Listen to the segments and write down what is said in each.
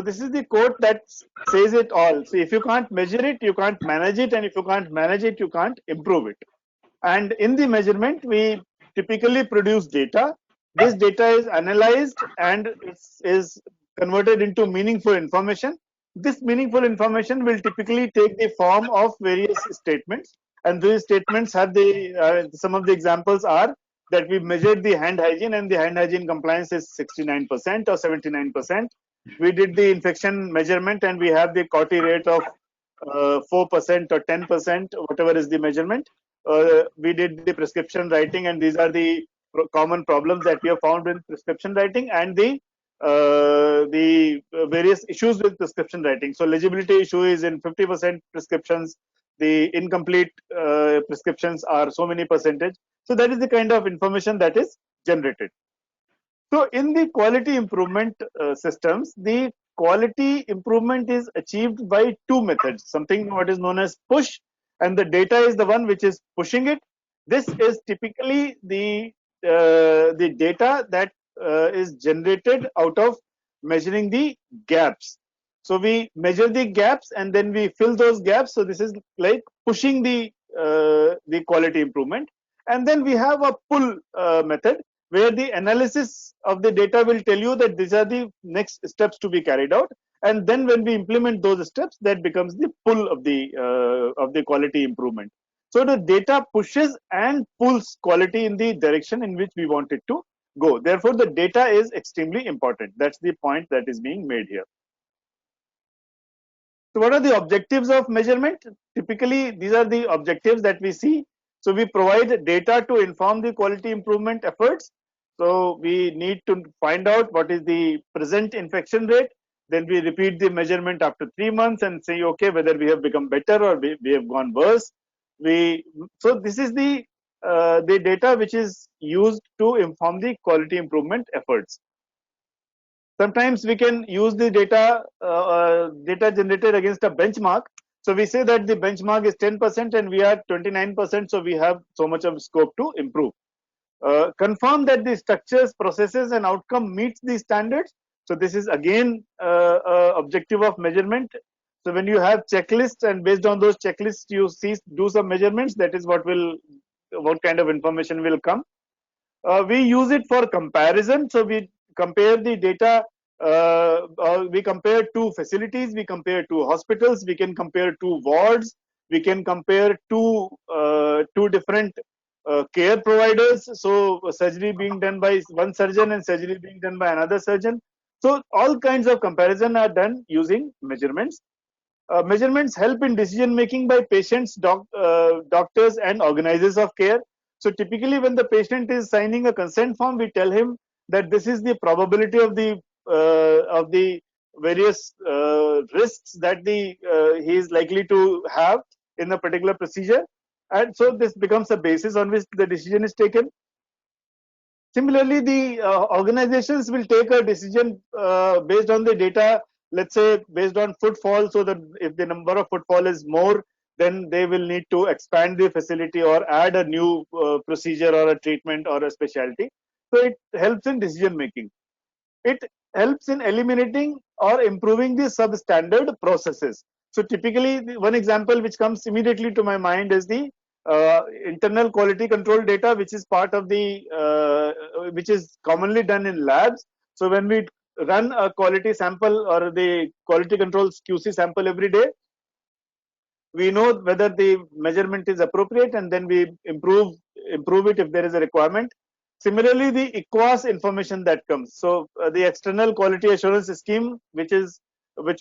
So this is the quote that says it all. So if you can't measure it, you can't manage it, and if you can't manage it, you can't improve it. And in the measurement, we typically produce data. This data is analyzed and is converted into meaningful information. This meaningful information will typically take the form of various statements, and these statements have the some of the examples are that we measured the hand hygiene, and the hand hygiene compliance is 69% or 79%. We did the infection measurement, and we have the COTI rate of 4% or 10%, whatever is the measurement. We did the prescription writing, and these are the common problems that we have found in prescription writing, and the various issues with prescription writing. So legibility issue is in 50% prescriptions. The incomplete prescriptions are so many percentage. So that is the kind of information that is generated. So in the quality improvement systems, the quality improvement is achieved by two methods, something what is known as push, and the data is the one which is pushing it. This is typically the data that is generated out of measuring the gaps. So we measure the gaps and then we fill those gaps. So this is like pushing the quality improvement. And then we have a pull method, where the analysis of the data will tell you that these are the next steps to be carried out, and then when we implement those steps, that becomes the pull of the quality improvement. So the data pushes and pulls quality in the direction in which we want it to go. Therefore, the data is extremely important. That's the point that is being made here. So what are the objectives of measurement? Typically, these are the objectives that we see. So we provide data to inform the quality improvement efforts. So we need to find out what is the present infection rate. Then we repeat the measurement after 3 months and say, okay, whether we have become better or we have gone worse. So this is the data which is used to inform the quality improvement efforts. Sometimes we can use the data generated against a benchmark. So we say that the benchmark is 10% and we are 29%, so we have so much of scope to improve. Confirm that the structures, processes, and outcome meets the standards. So this is again objective of measurement. So when you have checklists and based on those checklists you do some measurements, that is what kind of information will come. We use it for comparison. So we compare the data. We compare two facilities, we compare two hospitals, we can compare two wards, we can compare two different care providers. So surgery being done by one surgeon and surgery being done by another surgeon. So all kinds of comparison are done using measurements. Measurements help in decision making by patients, doctors, and organizers of care. So typically when the patient is signing a consent form, we tell him that this is the probability of the various risks that he is likely to have in a particular procedure, and so this becomes a basis on which the decision is taken. Similarly, the organizations will take a decision based on the data, let's say based on footfall, so that if the number of footfall is more, then they will need to expand the facility or add a new procedure or a treatment or a specialty. So it helps in decision making. It helps in eliminating or improving the substandard processes. So typically, one example which comes immediately to my mind is the internal quality control data, which is part of the which is commonly done in labs. So when we run a quality sample or the quality control QC sample every day, we know whether the measurement is appropriate, and then we improve it if there is a requirement. Similarly, the EQUAS information that comes. So the external quality assurance scheme, which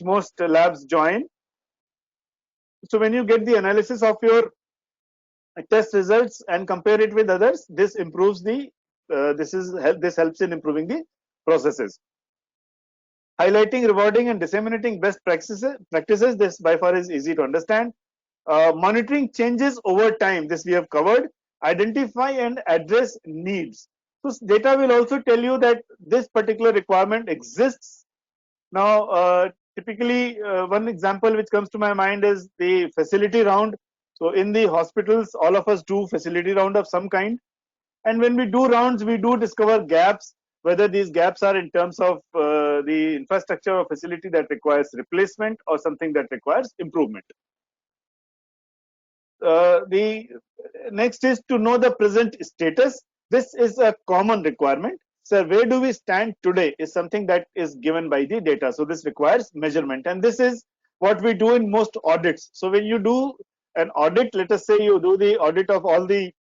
most labs join. So when you get the analysis of your test results and compare it with others, this improves the this helps in improving the processes. Highlighting, rewarding, and disseminating best practices. This by far is easy to understand. Monitoring changes over time. This we have covered. Identify and address needs. So data will also tell you that this particular requirement exists. Now, typically, one example which comes to my mind is the facility round. So in the hospitals, all of us do facility round of some kind. And when we do rounds, we do discover gaps, whether these gaps are in terms of the infrastructure or facility that requires replacement or something that requires improvement. The next is to know the present status. This is a common requirement. So where do we stand today is something that is given by the data. So this requires measurement, and this is what we do in most audits. So when you do an audit, let us say you do the audit of all the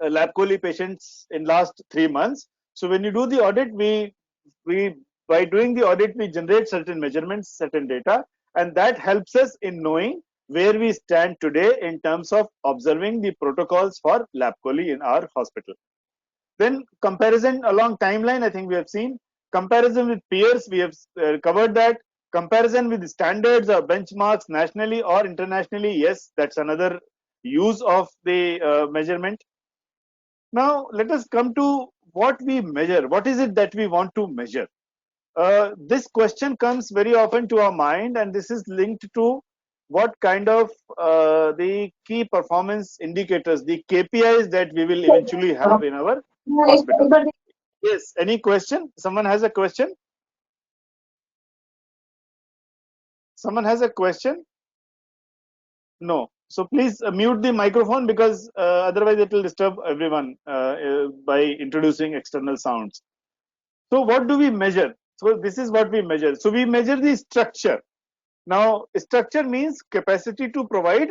lab coli patients in last 3 months. So when you do the audit, we by doing the audit, we generate certain measurements, certain data, and that helps us in knowing where we stand today in terms of observing the protocols for lab coli in our hospital. Then comparison along timeline, I think we have seen. Comparison with peers, we have covered that. Comparison with standards or benchmarks nationally or internationally, yes, that's another use of the measurement. Now let us come to what we measure. What is it that we want to measure? This question comes very often to our mind, and this is linked to what kind of the key performance indicators, the KPIs that we will eventually have in our hospital. Yes, any question? Someone has a question? Someone has a question? No. So please mute the microphone, because otherwise it will disturb everyone by introducing external sounds. So what do we measure? So this is what we measure. So we measure the structure. Now, structure means capacity to provide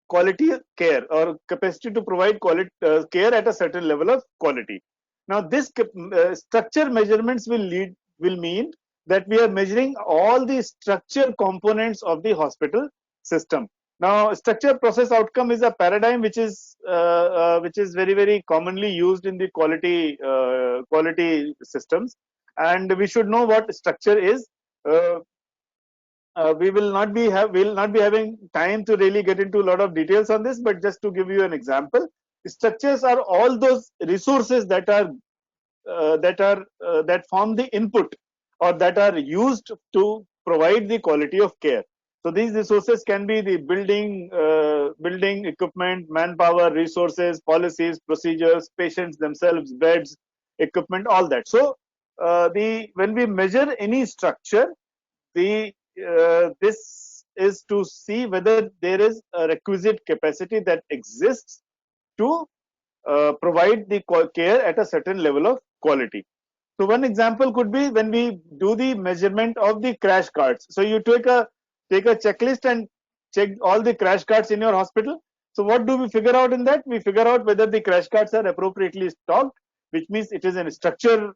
quality care, or capacity to provide quality care at a certain level of quality. Now, this structure measurements will mean that we are measuring all the structure components of the hospital system. Now, structure process outcome is a paradigm which is very commonly used in the quality systems, and we should know what structure is. We will not be having time to really get into a lot of details on this, but just to give you an example, structures are all those resources that form the input, or that are used to provide the quality of care. So these resources can be the building equipment, manpower, resources, policies, procedures, patients themselves, beds, equipment, all that. So when we measure any structure, this is to see whether there is a requisite capacity that exists to provide the care at a certain level of quality. So one example could be when we do the measurement of the crash carts. So you take a checklist and check all the crash carts in your hospital. So what do we figure out in that? We figure out whether the crash carts are appropriately stocked, which means it is a structure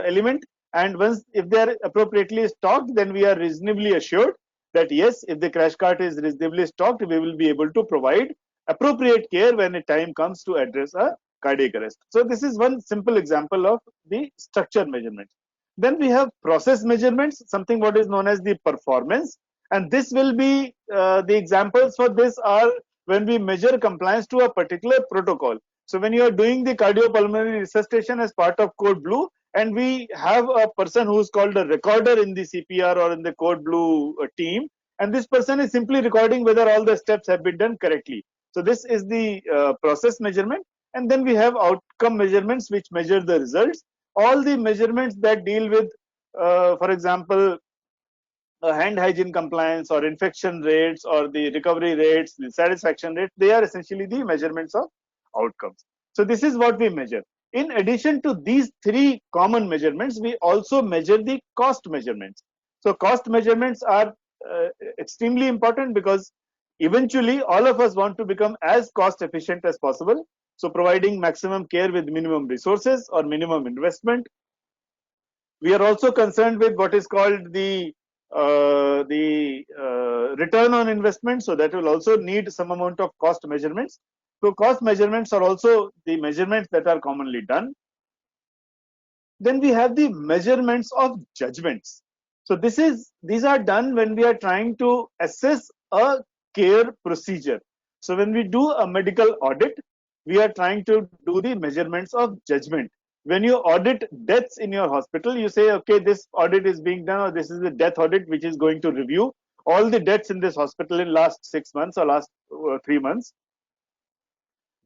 element. And once, if they are appropriately stocked, then we are reasonably assured that yes, if the crash cart is reasonably stocked, we will be able to provide appropriate care when a time comes to address a cardiac arrest. So this is one simple example of the structure measurement. Then we have process measurements, something what is known as the performance, and this will be the examples for this are when we measure compliance to a particular protocol. So when you are doing the cardiopulmonary resuscitation as part of Code Blue, and we have a person who is called a recorder in the CPR or in the Code Blue team, and this person is simply recording whether all the steps have been done correctly. So this is the process measurement. And then we have outcome measurements which measure the results. All the measurements that deal with, for example, hand hygiene compliance or infection rates or the recovery rates, the satisfaction rate, they are essentially the measurements of outcomes. So this is what we measure. In addition to these three common measurements, we also measure the cost measurements. So cost measurements are extremely important, because eventually all of us want to become as cost efficient as possible. So providing maximum care with minimum resources or minimum investment. We are also concerned with what is called the return on investment. So that will also need some amount of cost measurements. So cost measurements are also the measurements that are commonly done. Then we have the measurements of judgments. So these are done when we are trying to assess a care procedure. So when we do a medical audit, we are trying to do the measurements of judgment. When you audit deaths in your hospital, you say, okay, this audit is being done, or this is the death audit which is going to review all the deaths in this hospital in last 6 months or last 3 months.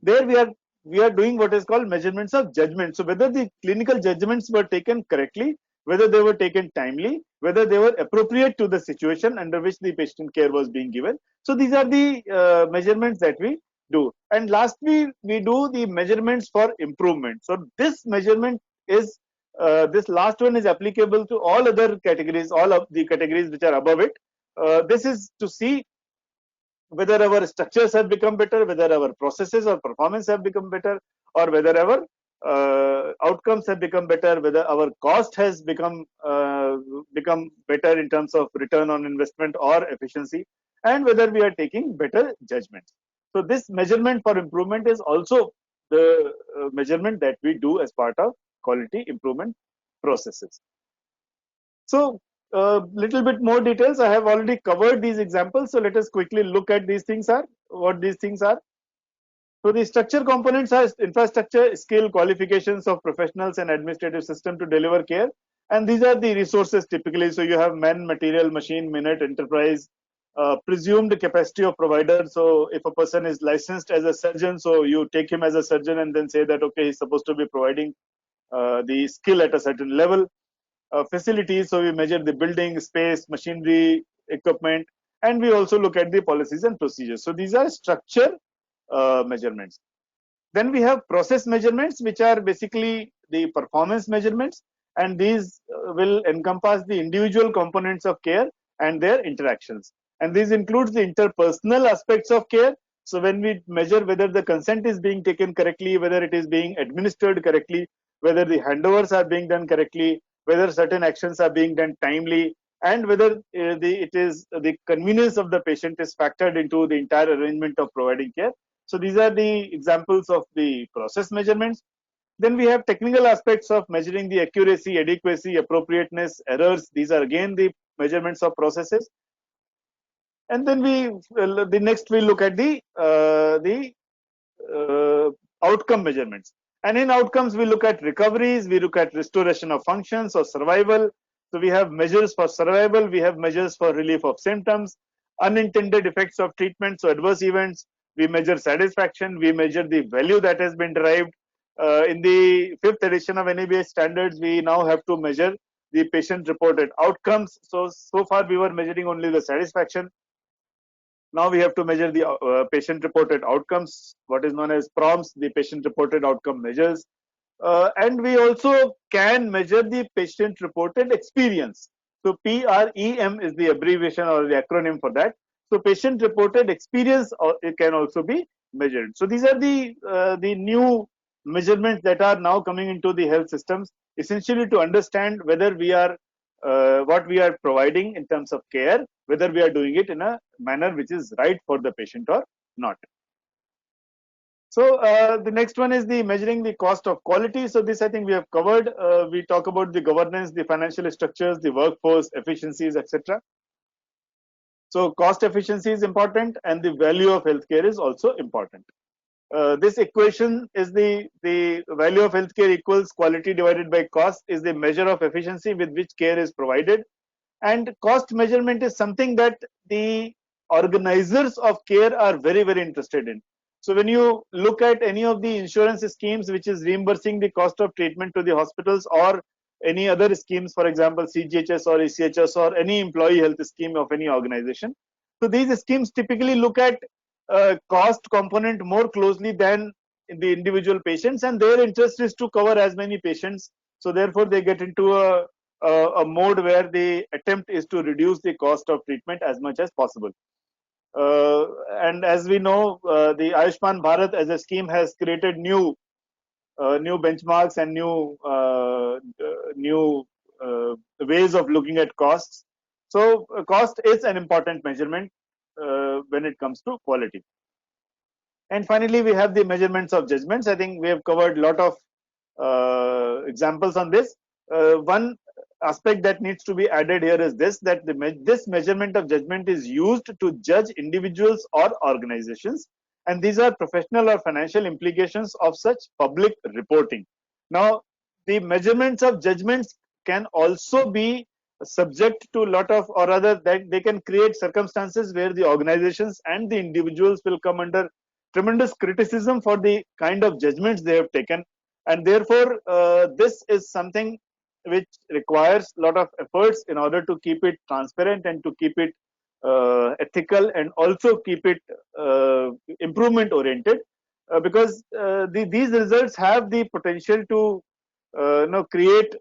There we are doing what is called measurements of judgment. So whether the clinical judgments were taken correctly, whether they were taken timely, whether they were appropriate to the situation under which the patient care was being given. So these are the measurements that we do. And lastly, we do the measurements for improvement. So this measurement is this last one is applicable to all other categories, all of the categories which are above it. This is to see whether our structures have become better, whether our processes or performance have become better, or whether our outcomes have become better, whether our cost has become better in terms of return on investment or efficiency, and whether we are taking better judgments. So this measurement for improvement is also the measurement that we do as part of quality improvement processes. So little bit more details. I have already covered these examples. So let us quickly look at these things are, what these things are. So the structure components are infrastructure, skill, qualifications of professionals and administrative system to deliver care. And these are the resources typically. So you have man, material, machine, minute, enterprise, presumed capacity of provider. So if a person is licensed as a surgeon, so you take him as a surgeon and then say that, okay, he's supposed to be providing the skill at a certain level. Facilities, so we measure the building, space, machinery, equipment, and we also look at the policies and procedures. So these are structure measurements. Then we have process measurements, which are basically the performance measurements, and these will encompass the individual components of care and their interactions. And these includes the interpersonal aspects of care. So when we measure whether the consent is being taken correctly, whether it is being administered correctly, whether the handovers are being done correctly, whether certain actions are being done timely, and whether the convenience of the patient is factored into the entire arrangement of providing care. So these are the examples of the process measurements. Then we have technical aspects of measuring the accuracy, adequacy, appropriateness, errors. These are again the measurements of processes. And then the next we look at the outcome measurements. And in outcomes, we look at recoveries, we look at restoration of functions or survival. So we have measures for survival, we have measures for relief of symptoms, unintended effects of treatment, so adverse events. We measure satisfaction, we measure the value that has been derived. In the 5th edition of NABH standards, we now have to measure the patient reported outcomes. So far we were measuring only the satisfaction. Now we have to measure the patient reported outcomes, what is known as PROMs, the patient reported outcome measures. And we also can measure the patient reported experience. So PREM is the abbreviation or the acronym for that. So patient reported experience it can also be measured. So these are the new measurements that are now coming into the health systems, essentially to understand whether we are what we are providing in terms of care, whether we are doing it in a manner which is right for the patient or not. So the next one is the measuring the cost of quality. So this I think we have covered. We talk about the governance, the financial structures, the workforce, efficiencies, etc. So cost efficiency is important, and the value of healthcare is also important. This equation is the value of healthcare equals quality divided by cost is the measure of efficiency with which care is provided. And cost measurement is something that the organizers of care are very, very interested in. So when you look at any of the insurance schemes which is reimbursing the cost of treatment to the hospitals, or any other schemes, for example, CGHS or ECHS or any employee health scheme of any organization. So these schemes typically look at cost component more closely than the individual patients, and their interest is to cover as many patients. So therefore they get into a mode where the attempt is to reduce the cost of treatment as much as possible. And as we know, the Ayushman Bharat as a scheme has created new benchmarks and new ways of looking at costs. So cost is an important measurement when it comes to quality. And finally, we have the measurements of judgments. I think we have covered a lot of examples on this. One aspect that needs to be added here is this, that this measurement of judgment is used to judge individuals or organizations, and these are professional or financial implications of such public reporting. Now, the measurements of judgments can also be subject to a lot of, or rather that they can create circumstances where the organizations and the individuals will come under tremendous criticism for the kind of judgments they have taken, and therefore this is something which requires a lot of efforts in order to keep it transparent and to keep it ethical and also keep it improvement oriented, because these results have the potential to create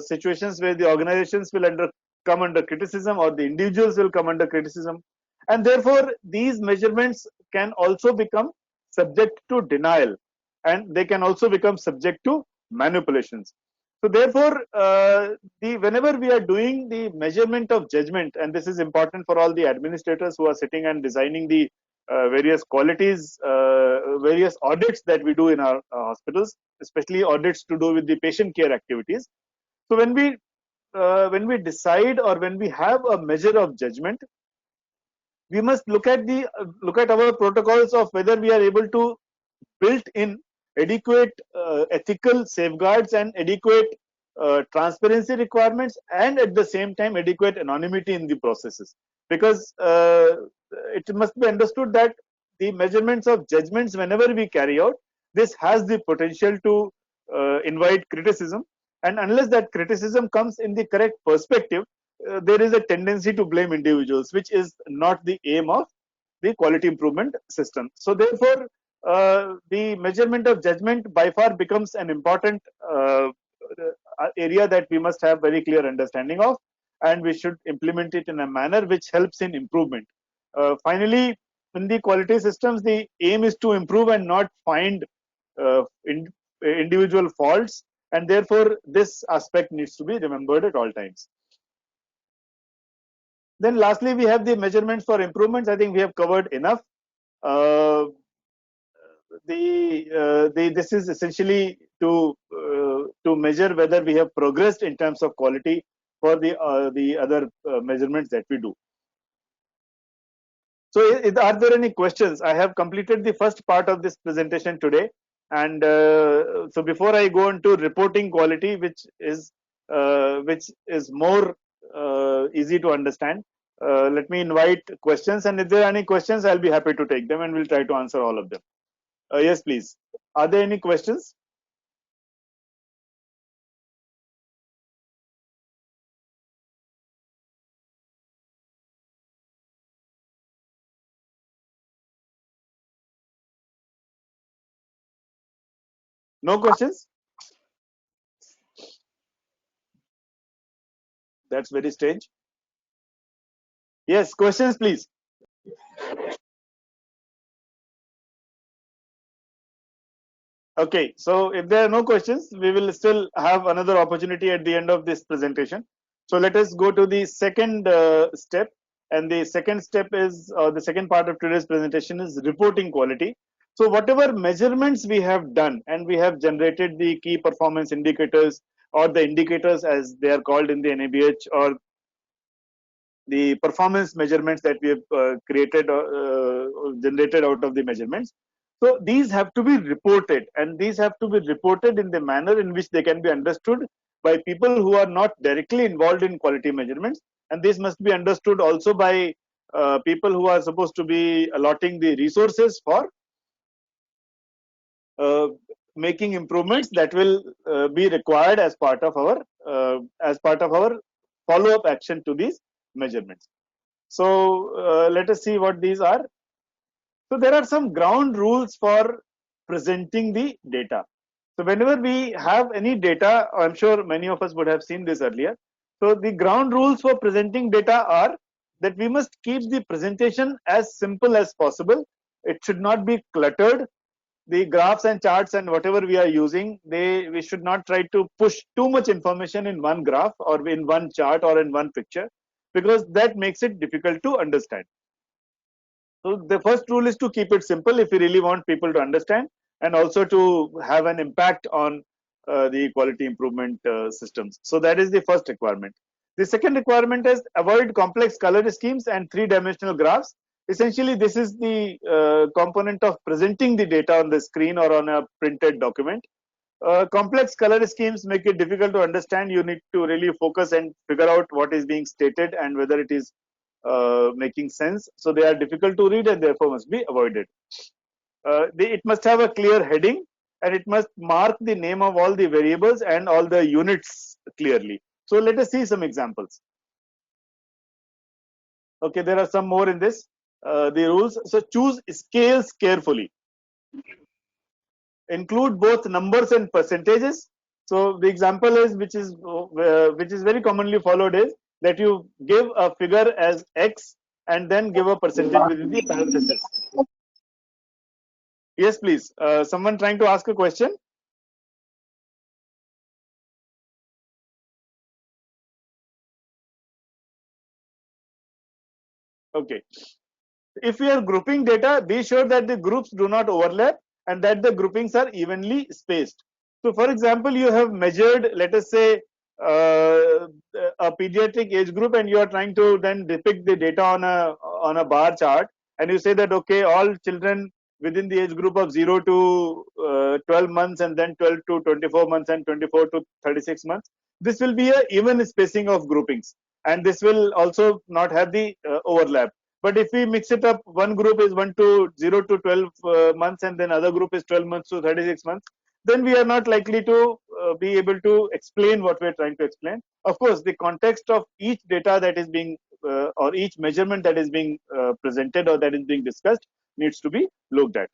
situations where the organizations will come under criticism, or the individuals will come under criticism, and therefore these measurements can also become subject to denial, and they can also become subject to manipulations. So therefore, whenever we are doing the measurement of judgment, and this is important for all the administrators who are sitting and designing the various qualities, various audits that we do in our hospitals, especially audits to do with the patient care activities. So when we decide, or when we have a measure of judgment, we must look at our protocols of whether we are able to built in adequate ethical safeguards and adequate transparency requirements, and at the same time adequate anonymity in the processes, because it must be understood that the measurements of judgments, whenever we carry out, this has the potential to invite criticism, and unless that criticism comes in the correct perspective, there is a tendency to blame individuals, which is not the aim of the quality improvement system. So therefore, the measurement of judgment by far becomes an important area that we must have very clear understanding of, and we should implement it in a manner which helps in improvement. Finally, in the quality systems, the aim is to improve and not find individual faults, and therefore this aspect needs to be remembered at all times. Then lastly, we have the measurements for improvements. I think we have covered enough. This is essentially to measure whether we have progressed in terms of quality for the other measurements that we do. So are there any questions? I have completed the first part of this presentation today, and so before I go into reporting quality, which is more easy to understand, let me invite questions, and if there are any questions, I'll be happy to take them, and we'll try to answer all of them. Yes, please. Are there any questions? No questions? That's very strange. Yes, questions, please. Okay, so if there are no questions, we will still have another opportunity at the end of this presentation. So let us go to the second step, and the second step is, the second part of today's presentation is reporting quality. So whatever measurements we have done, and we have generated the key performance indicators, or the indicators as they are called in the NABH, or the performance measurements that we have created or generated out of the measurements. So these have to be reported, and these have to be reported in the manner in which they can be understood by people who are not directly involved in quality measurements, and this must be understood also by people who are supposed to be allotting the resources for making improvements that will be required as part of our follow-up action to these measurements. So let us see what these are. So there are some ground rules for presenting the data. So whenever we have any data, I'm sure many of us would have seen this earlier. So the ground rules for presenting data are that we must keep the presentation as simple as possible. It should not be cluttered. The graphs and charts and whatever we are using, we should not try to push too much information in one graph or in one chart or in one picture, because that makes it difficult to understand. So the first rule is to keep it simple if we really want people to understand, and also to have an impact on the quality improvement systems. So that is the first requirement. The second requirement is avoid complex color schemes and three-dimensional graphs. Essentially, this is the component of presenting the data on the screen or on a printed document. Complex color schemes make it difficult to understand. You need to really focus and figure out what is being stated and whether it is making sense. So they are difficult to read and therefore must be avoided. It must have a clear heading, and it must mark the name of all the variables and all the units clearly. So let us see some examples. Okay, there are some more in this, the rules. So choose scales carefully. Include both numbers and percentages. So the example is, which is very commonly followed, is that you give a figure as X and then give a percentage within the parenthesis. Yes, please. Someone trying to ask a question? Okay. If we are grouping data, be sure that the groups do not overlap and that the groupings are evenly spaced. So for example, you have measured, let us say, a pediatric age group, and you are trying to then depict the data on a bar chart, and you say that, okay, all children within the age group of 0 to 12 months, and then 12 to 24 months, and 24 to 36 months. This will be a even spacing of groupings, and this will also not have the overlap. But if we mix it up, one group is 1 to 0 to 12 months, and then other group is 12 months to 36 months, then we are not likely to be able to explain what we are trying to explain. Of course, the context of each data that is being or each measurement that is being presented or that is being discussed needs to be looked at.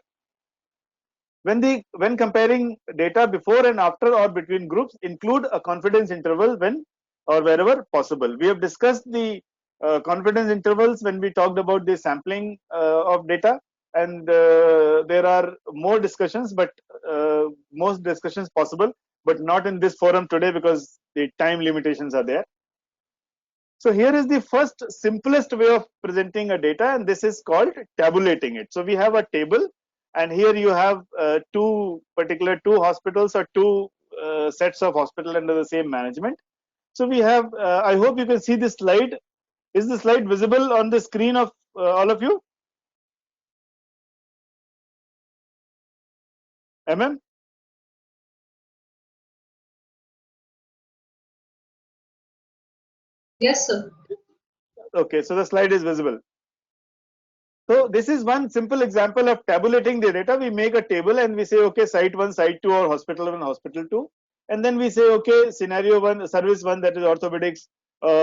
When comparing data before and after or between groups, include a confidence interval when or wherever possible. We have discussed the confidence intervals when we talked about the sampling of data, and there are more discussions, but most discussions possible, but not in this forum today because the time limitations are there. So here is the first simplest way of presenting a data, and this is called tabulating it. So we have a table, and here you have two hospitals or two sets of hospital under the same management. So we have, I hope you can see this slide. Is the slide visible on the screen of all of you? MM? Yes, sir. Okay, so the slide is visible. So this is one simple example of tabulating the data. We make a table and we say, okay, site 1, site 2, or hospital 1, hospital 2. And then we say, okay, scenario 1, service 1, that is orthopedics,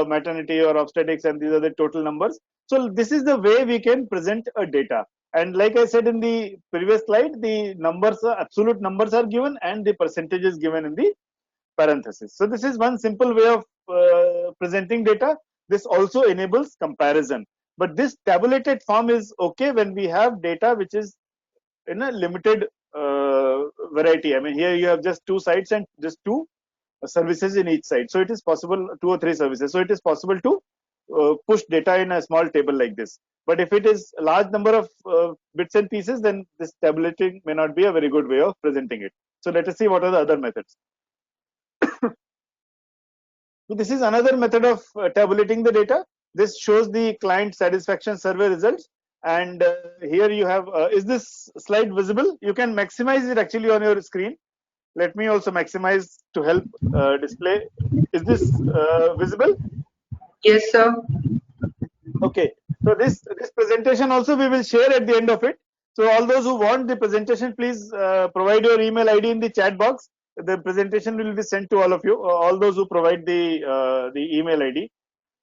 maternity or obstetrics, and these are the total numbers. So this is the way we can present a data. And like I said in the previous slide, the numbers, absolute numbers are given and the percentage is given in the parenthesis. So this is one simple way of presenting data. This also enables comparison. But this tabulated form is okay when we have data which is in a limited variety. I mean, here you have just two sites and just two services in each site. So it is possible, 2 or 3 services. So it is possible to push data in a small table like this. But if it is a large number of bits and pieces, then this tabulating may not be a very good way of presenting it. So let us see what are the other methods. So this is another method of tabulating the data. This shows the client satisfaction survey results, and here you have, is this slide visible? You can maximize it actually on your screen. Let me also maximize to help display. Is this visible? Yes, sir. Okay, so this presentation also we will share at the end of it. So all those who want the presentation, please provide your email ID in the chat box. The presentation will be sent to all of you, all those who provide the email ID.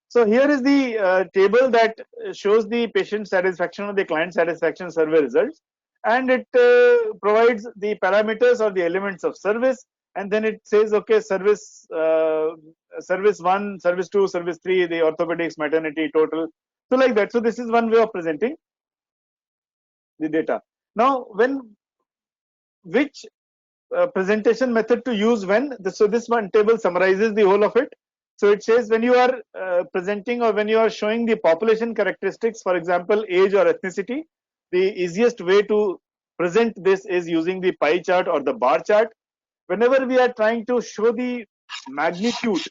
So here is the table that shows the patient satisfaction or the client satisfaction survey results, and it provides the parameters or the elements of service, and then it says, okay, service 1, service 2, service 3, the orthopedics, maternity, total. So like that. So this is one way of presenting the data. Now, which presentation method to use when? So this one table summarizes the whole of it. So it says when you are presenting or when you are showing the population characteristics, for example, age or ethnicity, the easiest way to present this is using the pie chart or the bar chart. Whenever we are trying to show the magnitude,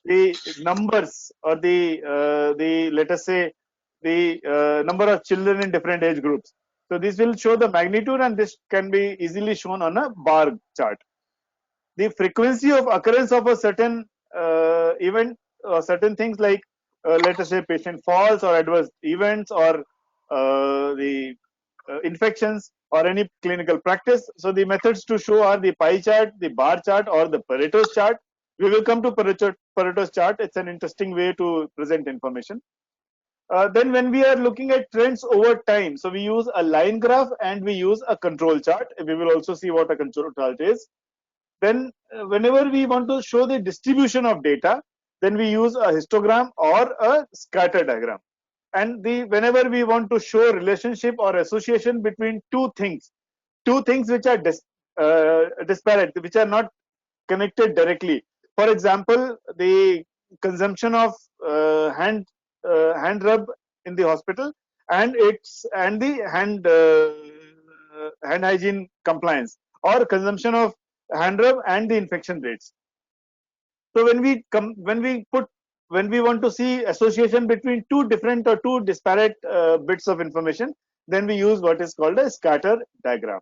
the numbers or the let us say the number of children in different age groups. So this will show the magnitude, and this can be easily shown on a bar chart. The frequency of occurrence of a certain event or certain things like let us say patient falls or adverse events or the infections or any clinical practice. So the methods to show are the pie chart, the bar chart, or the Pareto's chart. We will come to Pareto's chart. It's an interesting way to present information. Then when we are looking at trends over time, so we use a line graph and we use a control chart. We will also see what a control chart is. Then whenever we want to show the distribution of data, then we use a histogram or a scatter diagram. And whenever we want to show relationship or association between two things which are disparate, which are not connected directly. For example, the consumption of hand rub in the hospital and the hand hygiene compliance, or consumption of hand rub and the infection rates. So when we want to see association between two different or two disparate bits of information, then we use what is called a scatter diagram.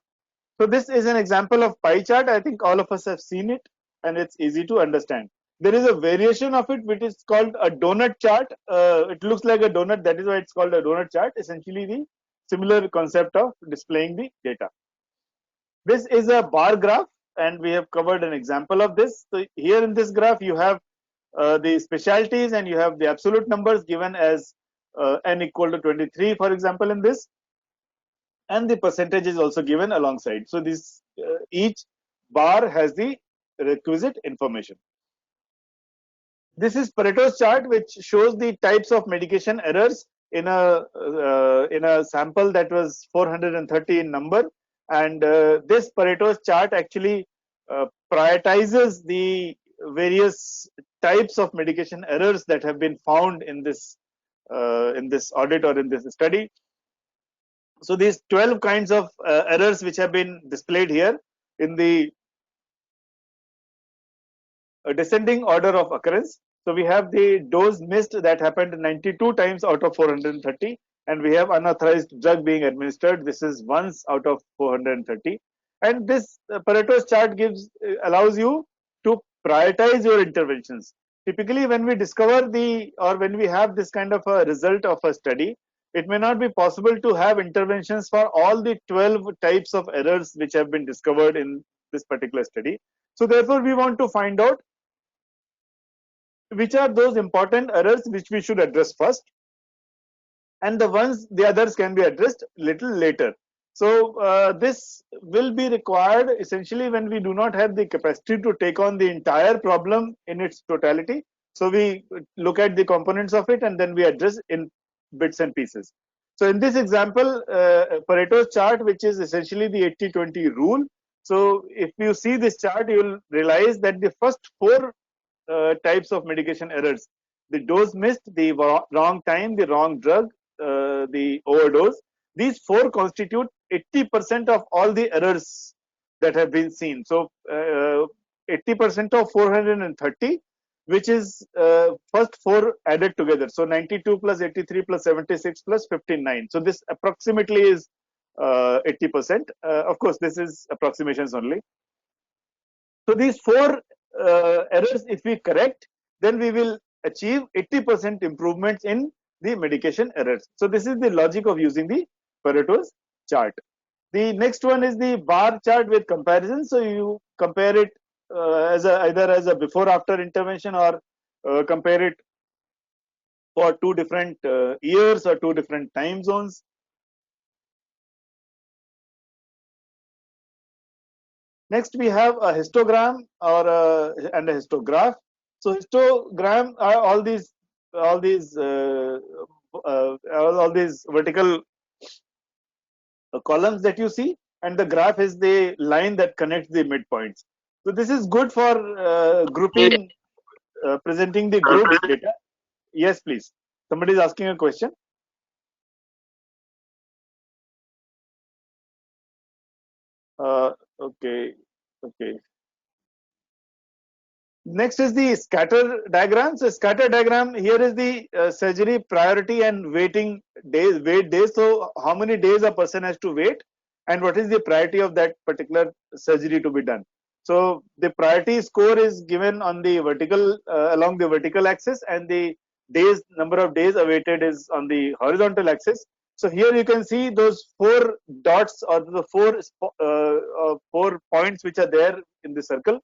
So this is an example of pie chart. I think all of us have seen it and it's easy to understand. There is a variation of it which is called a donut chart. It looks like a donut, that is why it's called a donut chart. Essentially the similar concept of displaying the data. This is a bar graph and we have covered an example of this. So here in this graph you have the specialties and you have the absolute numbers given as n equal to 23, for example, in this, and the percentage is also given alongside. So this each bar has the requisite information. This is Pareto's chart, which shows the types of medication errors in a sample that was 430 in number. And this Pareto's chart actually prioritizes the various types of medication errors that have been found in this audit or in this study. So these 12 kinds of errors which have been displayed here in the descending order of occurrence. So we have the dose missed that happened 92 times out of 430, and we have unauthorized drug being administered. This is once out of 430. And this Pareto's chart allows you to prioritize your interventions. Typically, when we discover when we have this kind of a result of a study, it may not be possible to have interventions for all the 12 types of errors which have been discovered in this particular study. So therefore, we want to find out which are those important errors which we should address first, and the others can be addressed little later. So this will be required essentially when we do not have the capacity to take on the entire problem in its totality. So we look at the components of it and then we address in bits and pieces. So in this example, Pareto's chart, which is essentially the 80-20 rule. So if you see this chart, you will realize that the first four types of medication errors, the dose missed, the wrong time, the wrong drug, the overdose, these four constitute 80% of all the errors that have been seen. So 80% of 430, which is first four added together. So 92 plus 83 plus 76 plus 59. So this approximately is 80%. Of course, this is approximations only. So these four errors, if we correct, then we will achieve 80% improvements in the medication errors. So this is the logic of using the Pareto's chart. The next one is the bar chart with comparison. So you compare it either as a before after intervention or compare it for two different years or two different time zones. Next, we have a histogram and a histograph. So histogram are all these vertical columns that you see, and the graph is the line that connects the midpoints. So this is good for grouping, presenting the group data. Yes, please. Somebody is asking a question. Okay. Next is the scatter diagram. So scatter diagram, here is the surgery priority and wait days. So how many days a person has to wait and what is the priority of that particular surgery to be done. So the priority score is given on the vertical, along the vertical axis, and the number of days awaited is on the horizontal axis. So here you can see those 4 dots or the 4 points which are there in the circle.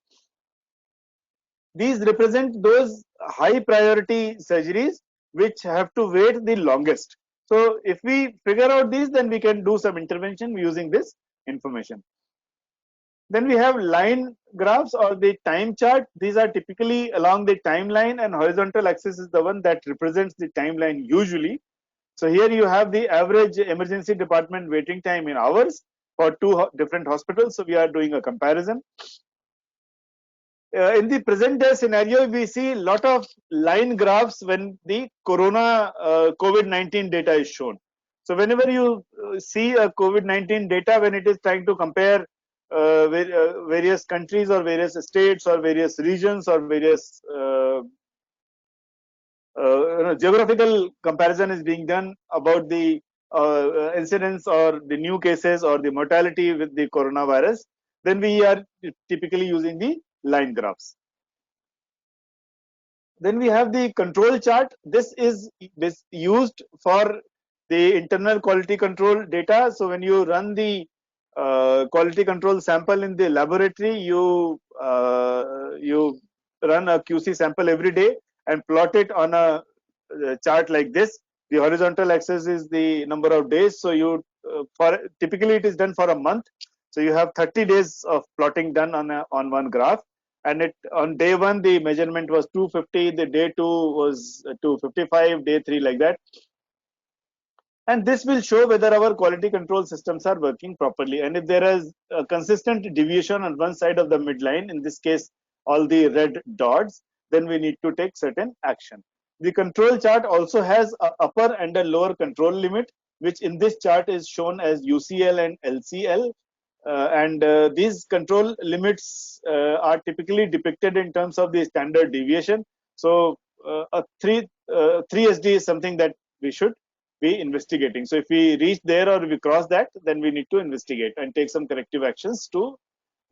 These represent those high priority surgeries which have to wait the longest. So if we figure out these, then we can do some intervention using this information. Then we have line graphs or the time chart. These are typically along the timeline, and horizontal axis is the one that represents the timeline usually. So here you have the average emergency department waiting time in hours for 2 different hospitals. So we are doing a comparison. In the present day scenario, we see a lot of line graphs when the corona COVID-19 data is shown. So whenever you see a COVID-19 data, when it is trying to compare various countries or various states or various regions or various geographical comparison is being done about the incidence or the new cases or the mortality with the coronavirus, then we are typically using the line graphs. Then we have the control chart. This is used for the internal quality control data. So when you run the quality control sample in the laboratory, you run a QC sample every day and plot it on a chart like this. The horizontal axis is the number of days. So you for typically it is done for a month. So you have 30 days of plotting done on one graph. And it on day 1 the measurement was 250, the day 2 was 255, day 3 like that. And this will show whether our quality control systems are working properly. And if there is a consistent deviation on one side of the midline, in this case all the red dots, then we need to take certain action. The control chart also has an upper and a lower control limit, which in this chart is shown as UCL and LCL. These control limits are typically depicted in terms of the standard deviation. So a 3SD is something that we should be investigating. So if we reach there or we cross that, then we need to investigate and take some corrective actions to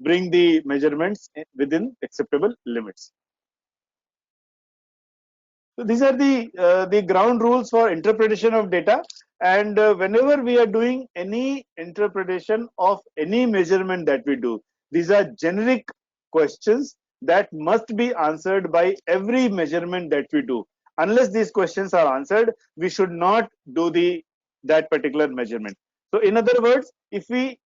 bring the measurements within acceptable limits. So these are the ground rules for interpretation of data. And whenever we are doing any interpretation of any measurement that we do, these are generic questions that must be answered by every measurement that we do. Unless these questions are answered, we should not do that particular measurement. So in other words, if we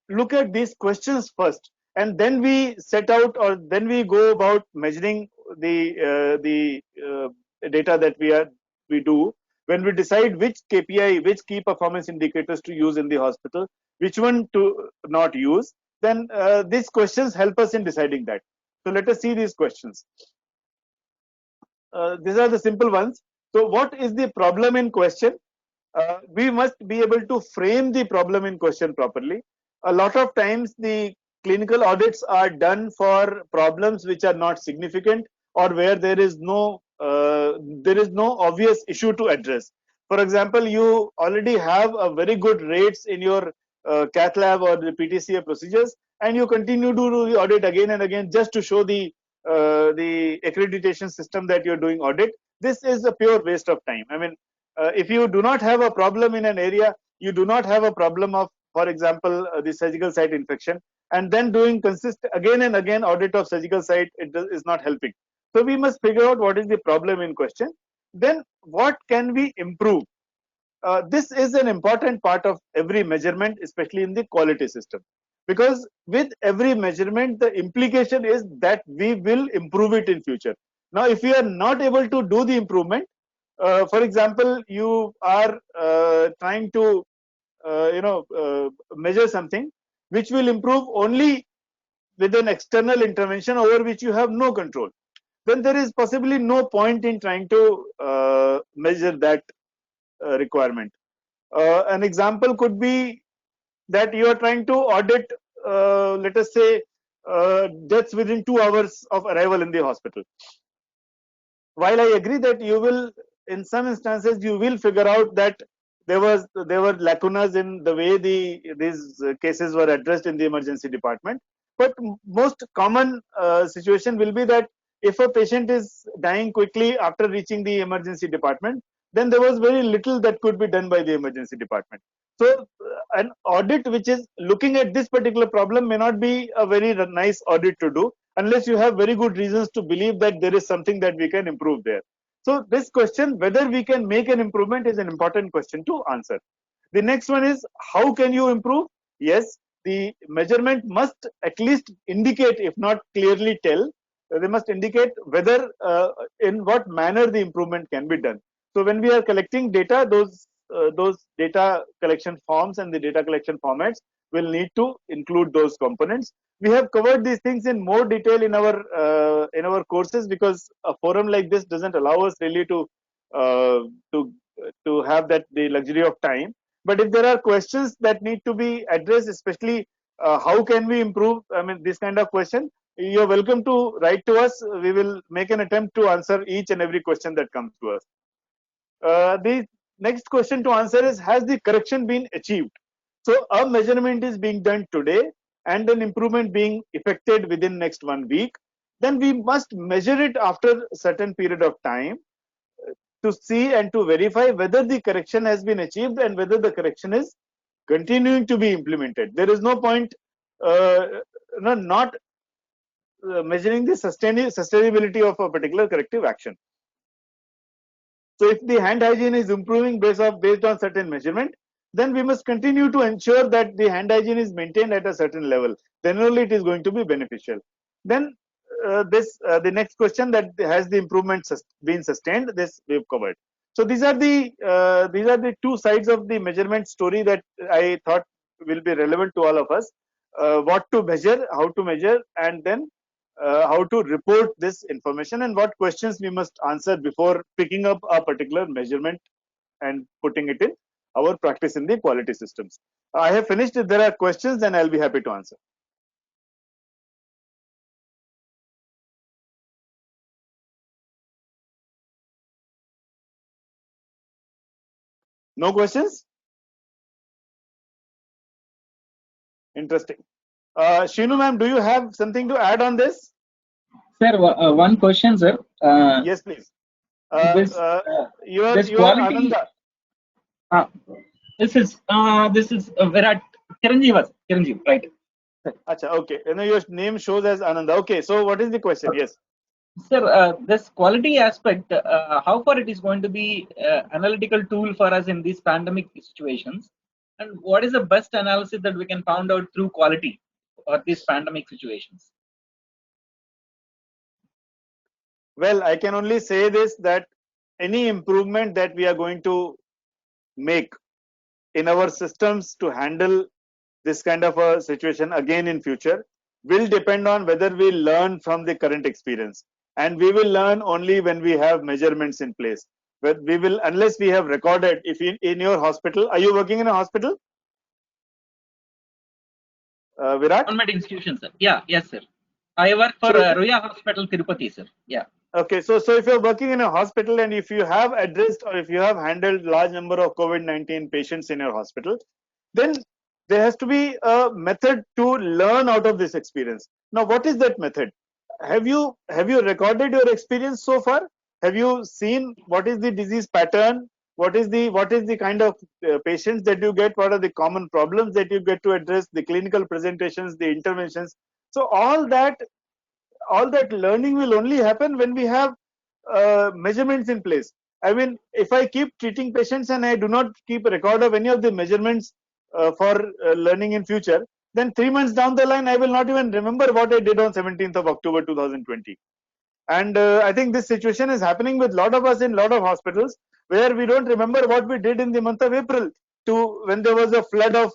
look at these questions first, and then we set out or then we go about measuring the data that we do, when we decide which KPI, which key performance indicators to use in the hospital, which one to not use, then these questions help us in deciding that. So let us see these questions. These are the simple ones. So what is the problem in question? We must be able to frame the problem in question properly. A lot of times the clinical audits are done for problems which are not significant or where there is no obvious issue to address. For example, you already have a very good rates in your cath lab or the PTCA procedures, and you continue to do the audit again and again just to show the accreditation system that you're doing audit. This is a pure waste of time. I mean, if you do not have a problem in an area, you do not have a problem of, for example, the surgical site infection, and then doing again and again audit of surgical site, is not helping. So we must figure out what is the problem in question. Then what can we improve? This is an important part of every measurement, especially in the quality system, because with every measurement, the implication is that we will improve it in future. Now, if we are not able to do the improvement, for example, you are trying to measure something which will improve only with an external intervention over which you have no control, then there is possibly no point in trying to measure that requirement. An example could be that you are trying to audit, let us say, deaths within 2 hours of arrival in the hospital. While I agree that you will, in some instances, you will figure out that there were lacunas in the way these cases were addressed in the emergency department. But most common situation will be that if a patient is dying quickly after reaching the emergency department, then there was very little that could be done by the emergency department. So an audit which is looking at this particular problem may not be a very nice audit to do unless you have very good reasons to believe that there is something that we can improve there. So this question, whether we can make an improvement, is an important question to answer. The next one is, how can you improve? Yes, the measurement must at least indicate, if not clearly tell, they must indicate whether in what manner the improvement can be done. So when we are collecting data, those data collection forms and the data collection formats will need to include those components. We have covered these things in more detail in our courses, because a forum like this doesn't allow us really uh, to to have that the luxury of time. But if there are questions that need to be addressed, especially how can we improve, I mean, this kind of question, you're welcome to write to us. We will make an attempt to answer each and every question that comes to us. The next question to answer is, has the correction been achieved? So a measurement is being done today and an improvement being effected within next 1 week. Then we must measure it after a certain period of time to see and to verify whether the correction has been achieved and whether the correction is continuing to be implemented. There is no point not measuring the sustainability of a particular corrective action. So if the hand hygiene is improving based on certain measurement, then we must continue to ensure that the hand hygiene is maintained at a certain level. Then only it is going to be beneficial. Then the next question, that has the improvement been sustained, this we've covered. So these are the two sides of the measurement story that I thought will be relevant to all of us. What to measure, how to measure, and then how to report this information, and what questions we must answer before picking up a particular measurement and putting it in our practice in the quality systems. I have finished. If there are questions, then I'll be happy to answer. No questions? Interesting. Shinu ma'am, do you have something to add on this? Sir, one question, sir. Yes, please. This You are quality. Ananda. This is Virat Chiranjeev, right? Acha, okay. You know, your name shows as Ananda. Okay, so what is the question? Yes. Sir, this quality aspect, how far it is going to be analytical tool for us in these pandemic situations, and what is the best analysis that we can find out through quality for these pandemic situations? Well, I can only say this, that any improvement that we are going to make in our systems to handle this kind of a situation again in future will depend on whether we learn from the current experience, and we will learn only when we have measurements in place. But we will, unless we have recorded. If in your hospital, are you working in a hospital, Virat? Government institution, sir. Yeah, yes, sir. I work for So Ruya Hospital, Tirupati, sir. Yeah. okay, so if you're working in a hospital and if you have addressed or if you have handled large number of COVID-19 patients in your hospital, then there has to be a method to learn out of this experience. Now, what is that method? Have you recorded your experience so far? Have you seen what is the disease pattern? What is the kind of patients that you get? What are the common problems that you get to address? The clinical presentations, the interventions. So all that learning will only happen when we have measurements in place. I mean, if I keep treating patients and I do not keep a record of any of the measurements for learning in future, then 3 months down the line, I will not even remember what I did on 17th of October 2020. And I think this situation is happening with a lot of us in a lot of hospitals, where we don't remember what we did in the month of April, to when there was a flood of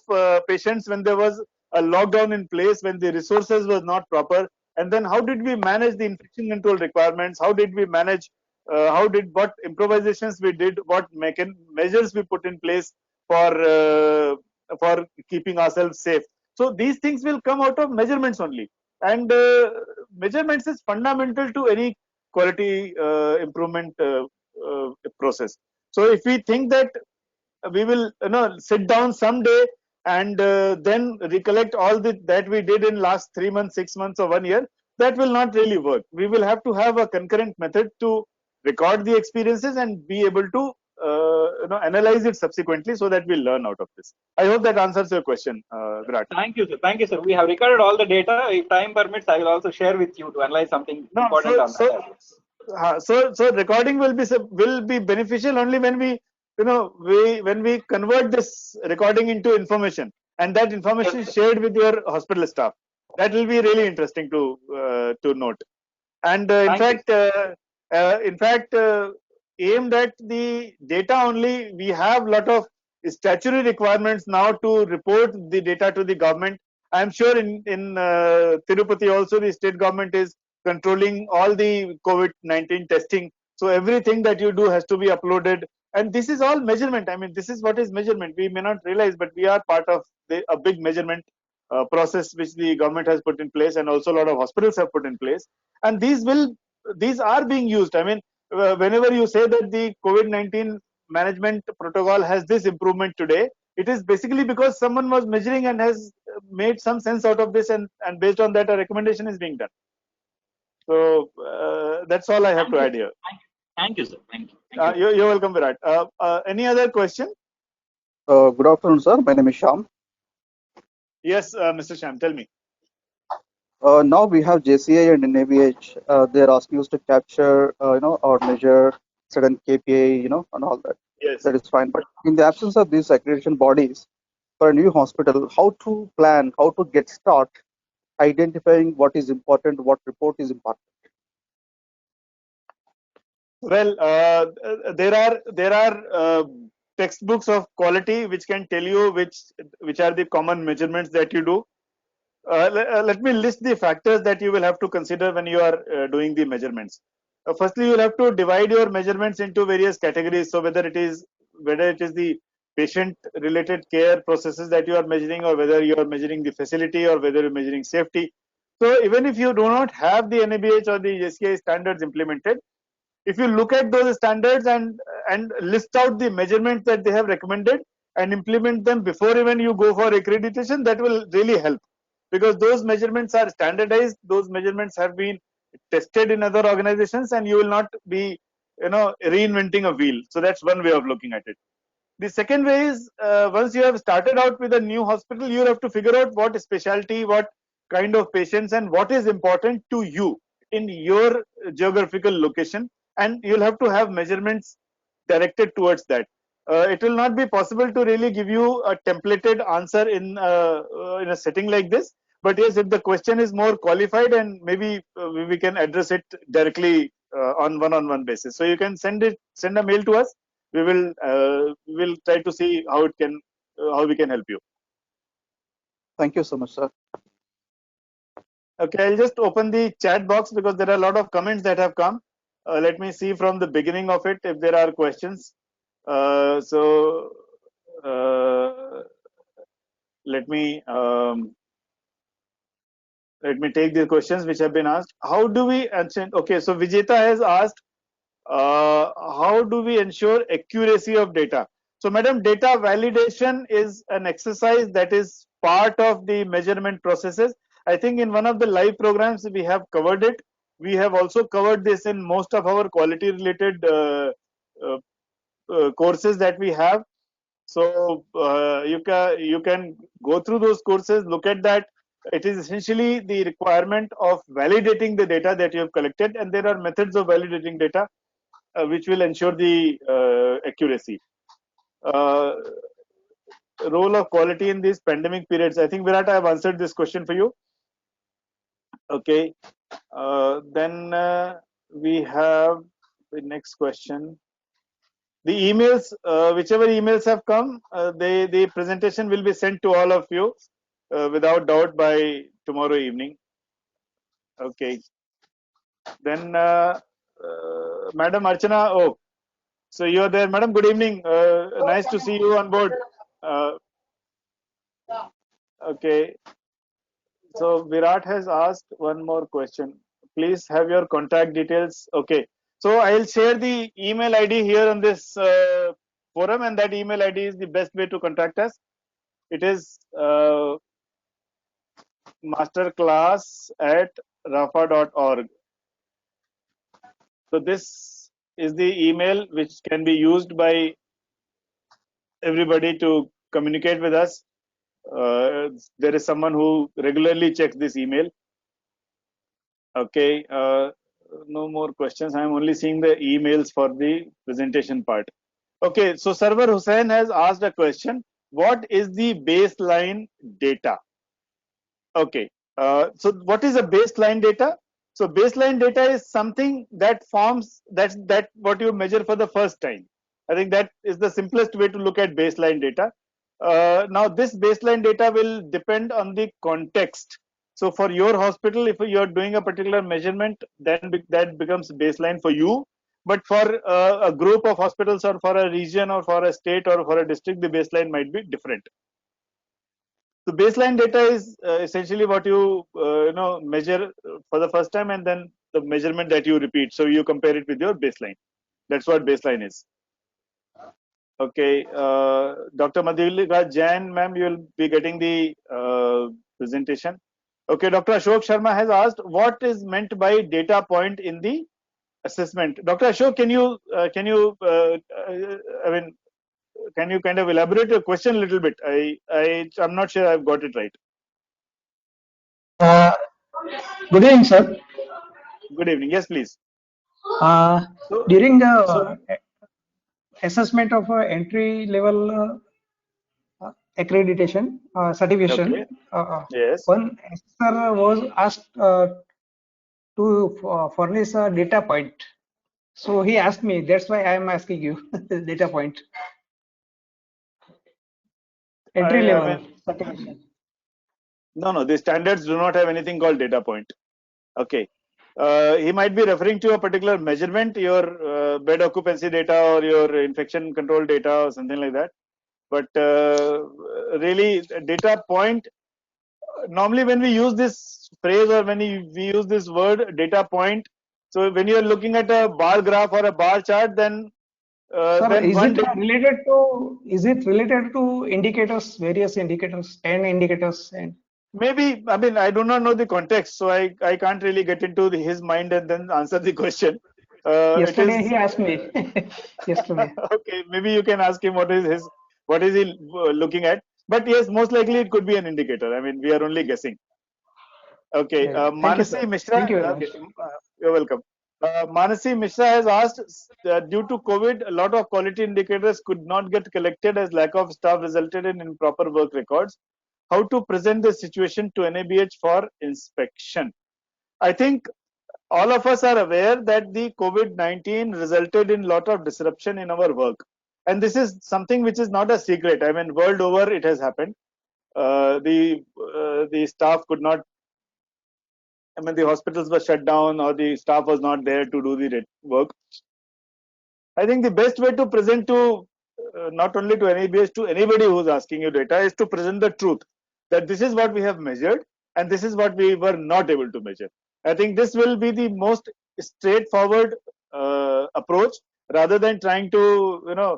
patients, when there was a lockdown in place, when the resources was not proper. And then how did we manage the infection control requirements? How did we manage, what improvisations we did, what measures we put in place for keeping ourselves safe. So these things will come out of measurements only. And measurements is fundamental to any quality improvement process. So if we think that we will sit down someday and then recollect all that we did in last 3 months, 6 months, or 1 year, that will not really work. We will have to have a concurrent method to record the experiences and be able to analyze it subsequently so that we learn out of this. I hope that answers your question, Virat. Thank you, sir. Thank you, sir. We have recorded all the data. If time permits, I will also share with you to analyze something No, important on that as well. so recording will be beneficial only when we convert this recording into information, and that Yes, information is sir. shared with your hospital staff. That will be really interesting to note. And Thank you. in fact, aimed at the data only, we have lot of statutory requirements now to report the data to the government. I am sure in Tirupati also the state government is controlling all the COVID-19 testing. So everything that you do has to be uploaded, and this is all measurement. I mean, this is what is measurement. We may not realize, but we are part of a big measurement process which the government has put in place, and also a lot of hospitals have put in place, and these are being used. I mean, whenever you say that the COVID-19 management protocol has this improvement today, it is basically because someone was measuring and has made some sense out of this, and based on that a recommendation is being done. So that's all I have to Thank you. add here. Thank you, sir. Thank you. Thank you. You're welcome, Virat. Any other question? Good afternoon, sir. My name is Sham. Yes, Mr. Sham, tell me. Now we have JCI and NABH. They're asking us to capture, or measure certain KPI, and all that. Yes. That is fine. But in the absence of these accreditation bodies for a new hospital, how to plan, how to get start identifying what is important, what report is important? Well, there are textbooks of quality which can tell you which are the common measurements that you do. Let me list the factors that you will have to consider when you are doing the measurements. Firstly, you will have to divide your measurements into various categories. So whether it is the patient related care processes that you are measuring, or whether you are measuring the facility, or whether you're measuring safety. So even if you do not have the NABH or the JCI standards implemented, if you look at those standards and list out the measurements that they have recommended and implement them before even you go for accreditation, that will really help, because those measurements are standardized, those measurements have been tested in other organizations, and you will not be reinventing a wheel. So that's one way of looking at it. The second way is, once you have started out with a new hospital, you have to figure out what specialty, what kind of patients, and what is important to you in your geographical location, and you'll have to have measurements directed towards that. It will not be possible to really give you a templated answer in a setting like this. But yes, if the question is more qualified, and maybe we can address it directly on one-on-one basis. So you can send a mail to us. We will try to see how we can help you. Thank you so much, sir. Okay, I'll just open the chat box because there are a lot of comments that have come. Let me see from the beginning of it if there are questions. So let me take the questions which have been asked. How do we answer? Okay, so Vijeta has asked, how do we ensure accuracy of data? So, madam, data validation is an exercise that is part of the measurement processes. I think in one of the live programs we have covered it. We have also covered this in most of our quality related uh, courses that we have. So you can go through those courses, look at that. It is essentially the requirement of validating the data that you have collected, and there are methods of validating data which will ensure the accuracy. Uh, Role of quality in these pandemic periods. I think, Virat, I have answered this question for you. Okay. Then we have the next question. The emails, whichever emails have come, the presentation will be sent to all of you without doubt by tomorrow evening. Okay. Then Madam Archana, oh, so you are there, Madam. Good evening. Nice to see you on board. Uh, okay. So Virat has asked one more question. Please have your contact details. Okay. So I'll share the email ID here on this forum, and that email ID is the best way to contact us. It is masterclass@rafha.org. So this is the email which can be used by everybody to communicate with us. There is someone who regularly checks this email. Okay, no more questions. I'm only seeing the emails for the presentation part. Okay, so Server Hussain has asked a question. What is the baseline data? Okay, so what is a baseline data? So baseline data is something that forms that what you measure for the first time. I think that is the simplest way to look at baseline data. Now this baseline data will depend on the context. So for your hospital, if you're doing a particular measurement, then that becomes baseline for you. But for a group of hospitals or for a region or for a state or for a district, the baseline might be different. So baseline data is essentially what you measure for the first time, and then the measurement that you repeat. So you compare it with your baseline. That's what baseline is. Okay, Dr. Madhulika Jain, ma'am, you will be getting the presentation. Okay, Dr. Ashok Sharma has asked what is meant by data point in the assessment. Dr. Ashok, can you kind of elaborate your question a little bit? I'm not sure I've got it right. Uh, Good evening, sir. Good evening. Yes, please. So, During so the assessment of entry level accreditation certification, okay. Yes. one assessor was asked to furnish a data point. So he asked me. That's why I am asking you the data point. Entry I level mean, certification. no. The standards do not have anything called data point. Okay. He might be referring to a particular measurement, your bed occupancy data or your infection control data or something like that. But really, data point, normally when we use this phrase or when we use this word data point, so when you're looking at a bar graph or a bar chart, then Sir, then one is it related to indicators, various indicators, 10 indicators, and maybe, I mean, I do not know the context, so I can't really get into his mind and then answer the question. It yesterday is he asked me. Yesterday. okay. Maybe you can ask him what is he looking at. But yes, most likely it could be an indicator. I mean, we are only guessing. Okay, Yeah. Thank you, sir. Manasi Mishra. Thank you very Okay, much. you're welcome. Manasi Mishra has asked, due to COVID, a lot of quality indicators could not get collected as lack of staff resulted in improper work records. How to present the situation to NABH for inspection? I think all of us are aware that the COVID-19 resulted in a lot of disruption in our work. And this is something which is not a secret. I mean, world over, it has happened. The staff could not, I mean, the hospitals were shut down or the staff was not there to do the work. I think the best way to present to not only to NABH, to anybody who's asking you data is to present the truth that this is what we have measured and this is what we were not able to measure. I think this will be the most straightforward approach rather than trying to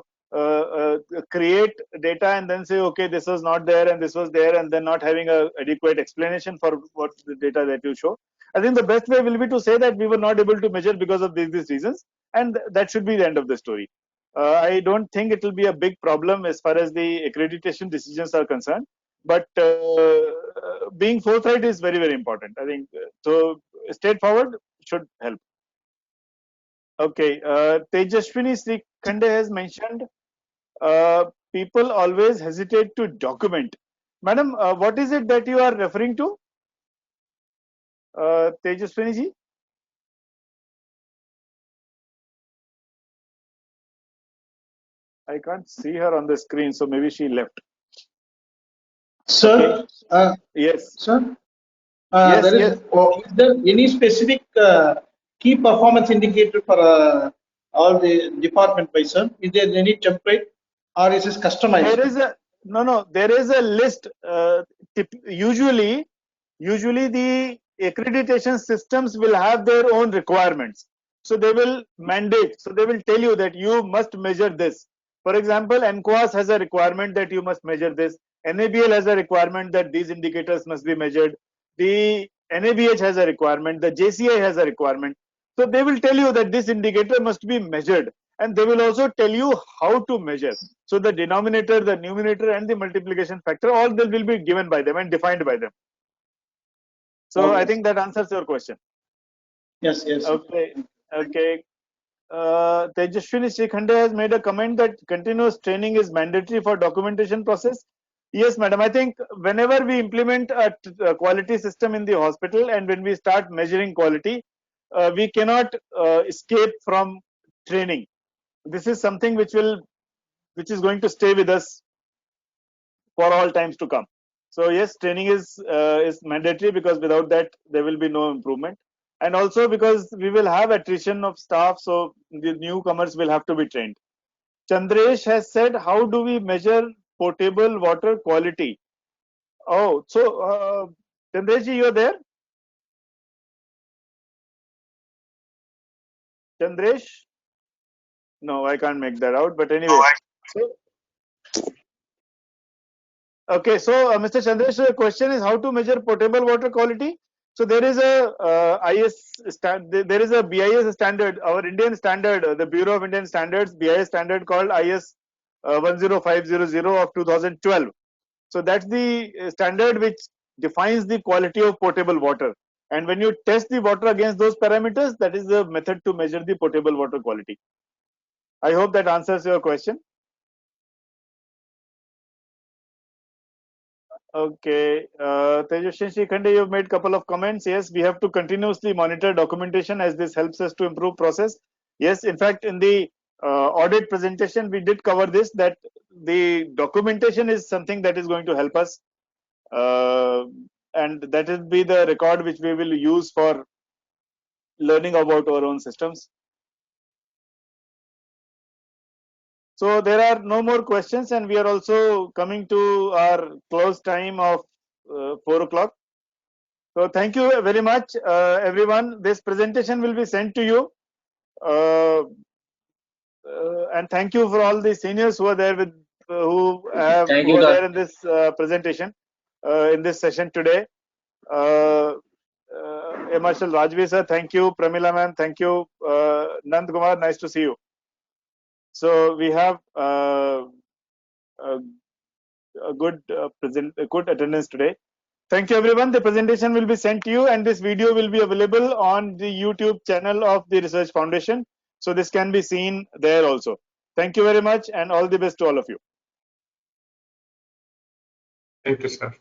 create data and then say, okay, this was not there and this was there, and then not having a adequate explanation for what the data that you show. I think the best way will be to say that we were not able to measure because of these reasons, and that should be the end of the story. I don't think it will be a big problem as far as the accreditation decisions are concerned, but being forthright is very, very important. I think so. Straightforward should help. Okay, Tejaswini Srikhande has mentioned people always hesitate to document. Madam, what is it that you are referring to? Tejaswini ji? I can't see her on the screen, so maybe she left. Sir, Okay. Yes. sir, Yes, yes. is there any specific key performance indicator for all the department by sir? Is there any template or is it customized? There is a no. There is a list. Usually the accreditation systems will have their own requirements. So they will mandate. So they will tell you that you must measure this. For example, NQAS has a requirement that you must measure this. NABL has a requirement that these indicators must be measured. The NABH has a requirement. The JCI has a requirement. So they will tell you that this indicator must be measured, and they will also tell you how to measure. So the denominator, the numerator, and the multiplication factor, all that will be given by them and defined by them. So I Okay. think that answers your question. Yes, yes. Okay, okay. Tejashwini Srikhande has made a comment that continuous training is mandatory for documentation process. Yes, madam. I think whenever we implement a quality system in the hospital and when we start measuring quality, we cannot escape from training. This is something which is going to stay with us for all times to come. So yes, training is mandatory, because without that there will be no improvement, and also because we will have attrition of staff, so the newcomers will have to be trained. Chandresh has said, how do we measure potable water quality? Oh, so Chandresh ji, you're there? Chandresh? No, I can't make that out, but anyway. So, okay, so Mr. Chandresh, the question is how to measure potable water quality. So there is a there is a BIS standard, our Indian standard, the Bureau of Indian Standards BIS standard called IS 10500 of 2012. So that's the standard which defines the quality of potable water. And when you test the water against those parameters, that is the method to measure the potable water quality. I hope that answers your question. Okay, Tejaswi Shikhande, you've made a couple of comments. Yes, we have to continuously monitor documentation as this helps us to improve process. Yes, in fact, in the audit presentation, we did cover this, that the documentation is something that is going to help us. And that will be the record which we will use for learning about our own systems. So there are no more questions, and we are also coming to our close time of 4 o'clock. So thank you very much, everyone. This presentation will be sent to you. And thank you for all the seniors who are there with who are there in this presentation, in this session today. Marshal Rajvi sir, thank you. Pramila ma'am, thank you. Nand Kumar, nice to see you. So we have a good good attendance today. Thank you, everyone. The presentation will be sent to you, and this video will be available on the YouTube channel of the Research Foundation. So this can be seen there also. Thank you very much, and all the best to all of you. Thank you, sir.